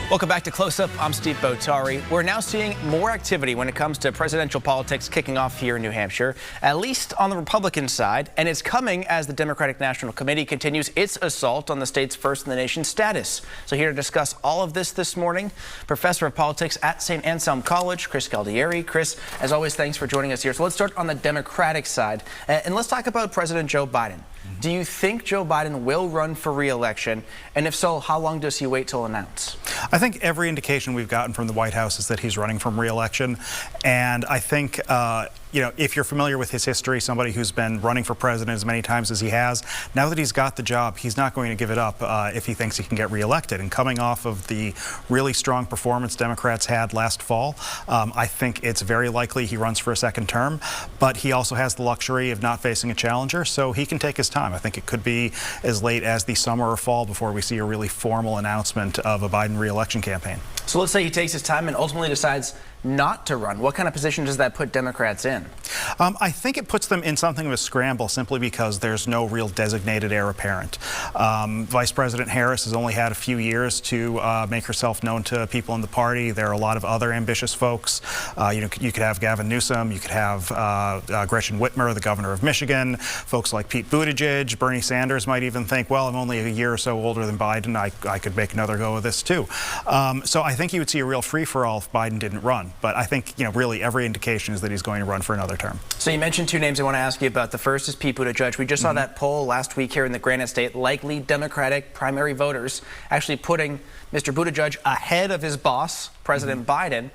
Welcome back to Close Up. I'm Steve Botari. We're now seeing more activity when it comes to presidential politics kicking off here in New Hampshire, at least on the Republican side, and it's coming as the Democratic National Committee continues its assault on the state's first-in-the-nation status. So here to discuss all of this morning, Professor of Politics at St. Anselm College, Chris Caldieri. Chris, as always, thanks for joining us here. So let's start on the Democratic side, and let's talk about President Joe Biden. Do you think Joe Biden will run for re-election? And if so, how long does he wait till announce? I think every indication we've gotten from the White House is that he's running from re-election. And I think, if you're familiar with his history, somebody who's been running for president as many times as he has, now that he's got the job, he's not going to give it up if he thinks he can get re-elected. And coming off of the really strong performance Democrats had last fall, I think it's very likely he runs for a second term. But he also has the luxury of not facing a challenger, so he can take his time. I think it could be as late as the summer or fall before we see a really formal announcement of a Biden re-election campaign. So let's say he takes his time and ultimately decides not to run. What kind of position does that put Democrats in? I think it puts them in something of a scramble simply because there's no real designated heir apparent. Vice President Harris has only had a few years to make herself known to people in the party. There are a lot of other ambitious folks. You could have Gavin Newsom, you could have Gretchen Whitmer, the governor of Michigan, folks like Pete Buttigieg. Bernie Sanders might even think, well, I'm only a year or so older than Biden. I could make another go of this too. So I think you would see a real free-for-all if Biden didn't run. But I think, really every indication is that he's going to run for another term. So you mentioned two names I want to ask you about. The first is Pete Buttigieg. We just saw that poll last week here in the Granite State, likely Democratic primary voters actually putting Mr. Buttigieg ahead of his boss, President Biden.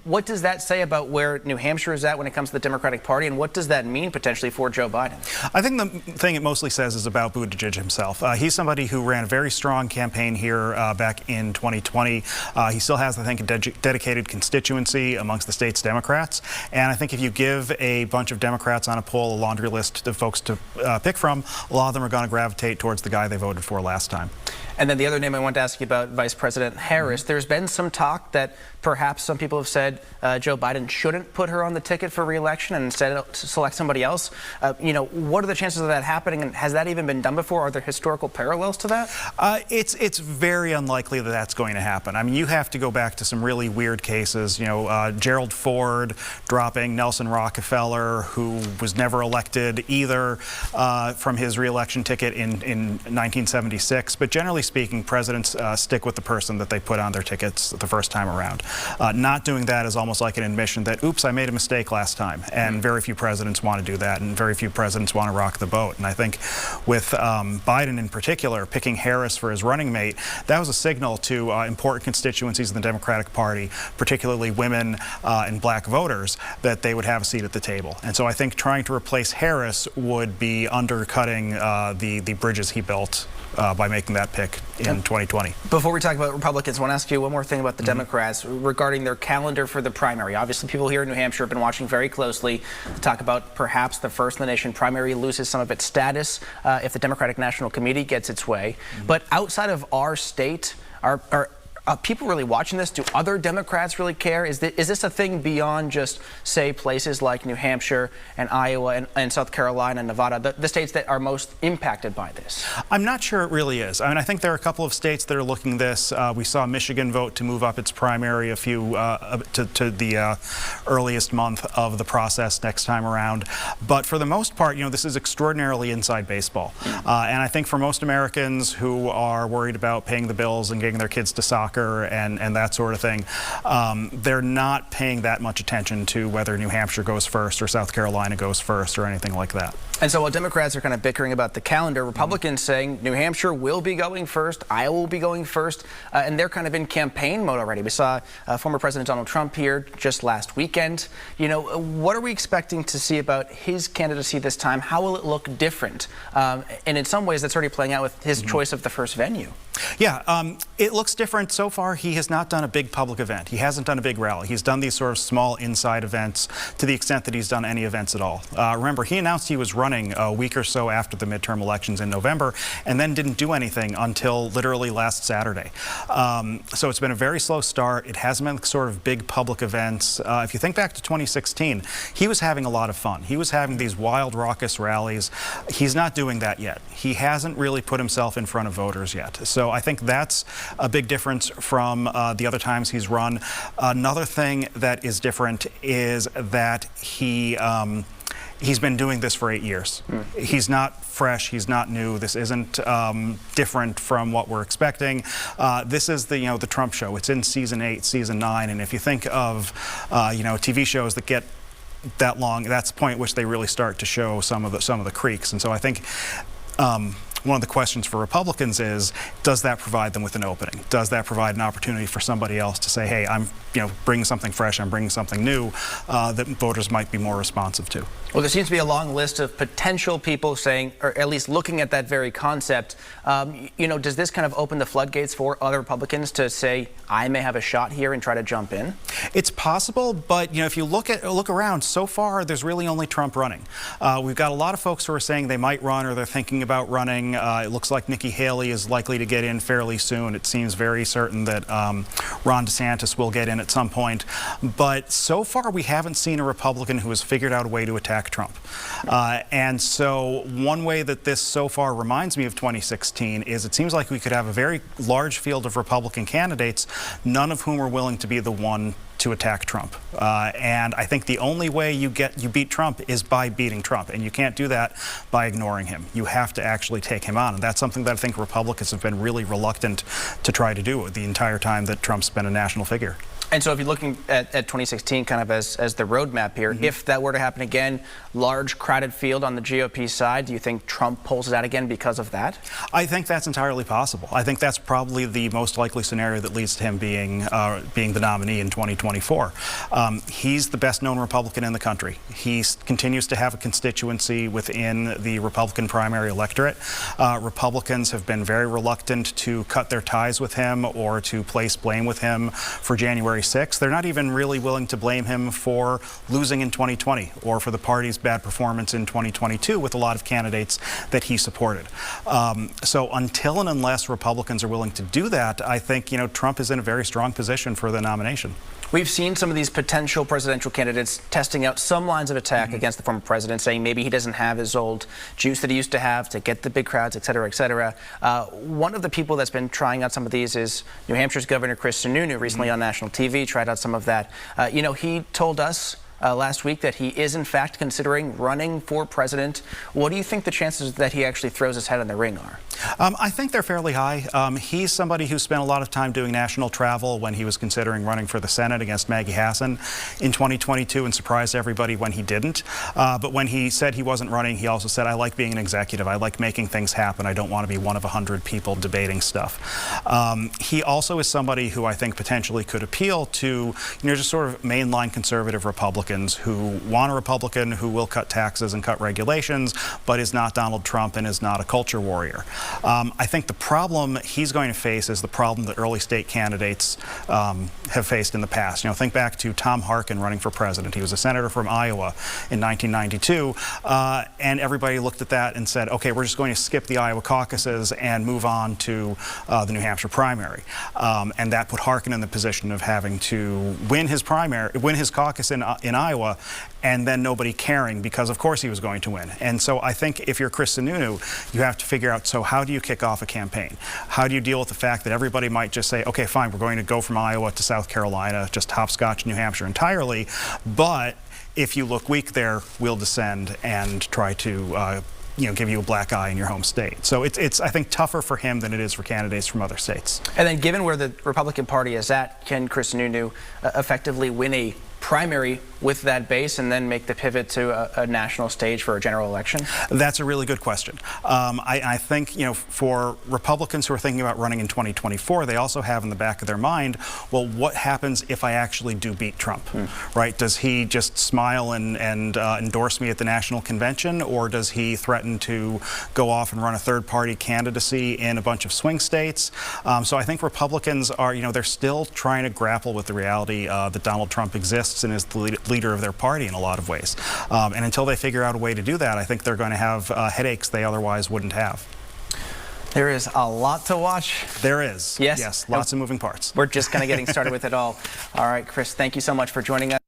What does that say about where New Hampshire is at when it comes to the Democratic Party, and what does that mean potentially for Joe Biden? I think the thing it mostly says is about Buttigieg himself. He's somebody who ran a very strong campaign here back in 2020. He still has, I think, a dedicated constituency amongst the state's Democrats. And I think if you give a bunch of Democrats on a poll a laundry list of folks to pick from, a lot of them are going to gravitate towards the guy they voted for last time. And then the other name I want to ask you about, Vice President Harris. There's been some talk that perhaps some people have said Joe Biden shouldn't put her on the ticket for re-election and instead select somebody else. What are the chances of that happening, and has that even been done before? Are there historical parallels to that? It's very unlikely that that's going to happen. I mean, you have to go back to some really weird cases. Gerald Ford dropping Nelson Rockefeller, who was never elected either from his re-election ticket in 1976. But generally speaking, presidents stick with the person that they put on their tickets the first time around. Not doing that is almost like an admission that, oops, I made a mistake last time. And very few presidents want to do that, and very few presidents want to rock the boat. And I think with Biden in particular, picking Harris for his running mate, that was a signal to important constituencies in the Democratic Party, particularly women and black voters, that they would have a seat at the table. And so I think trying to replace Harris would be undercutting the bridges he built by making that pick in 2020. Before we talk about Republicans, I want to ask you one more thing about the Democrats regarding their calendar for the primary. Obviously, people here in New Hampshire have been watching very closely to talk about perhaps the first-in-the-nation primary loses some of its status if the Democratic National Committee gets its way. But outside of our state, are people really watching this? Do other Democrats really care? Is this a thing beyond just, say, places like New Hampshire and Iowa and South Carolina and Nevada, the states that are most impacted by this? I'm not sure it really is. I mean, I think there are a couple of states that are looking this. We saw Michigan vote to move up its primary to the earliest month of the process next time around. But for the most part, this is extraordinarily inside baseball. And I think for most Americans who are worried about paying the bills and getting their kids to soccer and that sort of thing, they're not paying that much attention to whether New Hampshire goes first or South Carolina goes first or anything like that. And so while Democrats are kind of bickering about the calendar, Republicans saying New Hampshire will be going first, Iowa will be going first, and they're kind of in campaign mode already. We saw former President Donald Trump here just last weekend. What are we expecting to see about his candidacy this time? How will it look different? And in some ways, that's already playing out with his choice of the first venue. Yeah, it looks different. So far, he has not done a big public event. He hasn't done a big rally. He's done these sort of small inside events to the extent that he's done any events at all. Remember, he announced he was running a week or so after the midterm elections in November and then didn't do anything until literally last Saturday. So it's been a very slow start. It hasn't been sort of big public events. If you think back to 2016, he was having a lot of fun. He was having these wild, raucous rallies. He's not doing that yet. He hasn't really put himself in front of voters yet. So So I think that's a big difference from the other times he's run. Another thing that is different is that he's been doing this for 8 years. He's not fresh, he's not new. This isn't different from what we're expecting. This is the the Trump show. It's in season 8, season 9, and if you think of TV shows that get that long, that's the point at which they really start to show some of the creaks. And so I think one of the questions for Republicans is, does that provide them with an opening? Does that provide an opportunity for somebody else to say, hey, I'm bringing something fresh, I'm bringing something new that voters might be more responsive to? Well, there seems to be a long list of potential people saying, or at least looking at that very concept. Does this kind of open the floodgates for other Republicans to say, I may have a shot here and try to jump in? It's possible, but if you look around, so far there's really only Trump running. We've got a lot of folks who are saying they might run or they're thinking about running. It looks like Nikki Haley is likely to get in fairly soon. It seems very certain that Ron DeSantis will get in at some point. But so far we haven't seen a Republican who has figured out a way to attack Trump. And so one way that this so far reminds me of 2016 is it seems like we could have a very large field of Republican candidates, none of whom are willing to be the one to attack Trump. And I think the only way you beat Trump is by beating Trump, and you can't do that by ignoring him. You have to actually take him on, and that's something that I think Republicans have been really reluctant to try to do the entire time that Trump's been a national figure. And so if you're looking at 2016 kind of as the roadmap here, if that were to happen again, large crowded field on the GOP side, do you think Trump pulls it out again because of that? I think that's entirely possible. I think that's probably the most likely scenario that leads to him being the nominee in 2024. He's the best known Republican in the country. He continues to have a constituency within the Republican primary electorate. Republicans have been very reluctant to cut their ties with him or to place blame with him for January 6th. They're not even really willing to blame him for losing in 2020 or for the party's bad performance in 2022 with a lot of candidates that he supported. So until and unless Republicans are willing to do that, I think Trump is in a very strong position for the nomination. We've seen some of these potential presidential candidates testing out some lines of attack against the former president, saying maybe he doesn't have his old juice that he used to have to get the big crowds, et cetera, et cetera. One of the people that's been trying out some of these is New Hampshire's Governor Chris Sununu, recently on national TV, tried out some of that. He told us last week that he is in fact considering running for president. What do you think the chances that he actually throws his head in the ring are? I think they're fairly high. He's somebody who spent a lot of time doing national travel when he was considering running for the Senate against Maggie Hassan in 2022 and surprised everybody when he didn't. But when he said he wasn't running, he also said, I like being an executive. I like making things happen. I don't want to be one of 100 people debating stuff. He also is somebody who I think potentially could appeal to just sort of mainline conservative Republicans who want a Republican who will cut taxes and cut regulations, but is not Donald Trump and is not a culture warrior. I think the problem he's going to face is the problem that early state candidates have faced in the past. Think back to Tom Harkin running for president. He was a senator from Iowa in 1992, and everybody looked at that and said, okay, we're just going to skip the Iowa caucuses and move on to the New Hampshire primary. And that put Harkin in the position of having to win his caucus in Iowa, and then nobody caring because of course he was going to win. And so I think if you're Chris Sununu, you have to figure out, so how do you kick off a campaign? How do you deal with the fact that everybody might just say, okay, fine, we're going to go from Iowa to South Carolina, just hopscotch New Hampshire entirely, but if you look weak there, we'll descend and try to give you a black eye in your home state. So it's I think tougher for him than it is for candidates from other states. And then given where the Republican Party is at, can Chris Sununu effectively win a primary with that base and then make the pivot to a national stage for a general election? That's a really good question. I think, for Republicans who are thinking about running in 2024, they also have in the back of their mind, well, what happens if I actually do beat Trump, right? Does he just smile and endorse me at the national convention, or does he threaten to go off and run a third-party candidacy in a bunch of swing states? So I think Republicans are, they're still trying to grapple with the reality that Donald Trump exists and is the leader of their party in a lot of ways. And until they figure out a way to do that, I think they're going to have headaches they otherwise wouldn't have. There is a lot to watch. There is. Yes. Yes, lots of moving parts. We're just kind of getting started with it all. All right, Chris, thank you so much for joining us.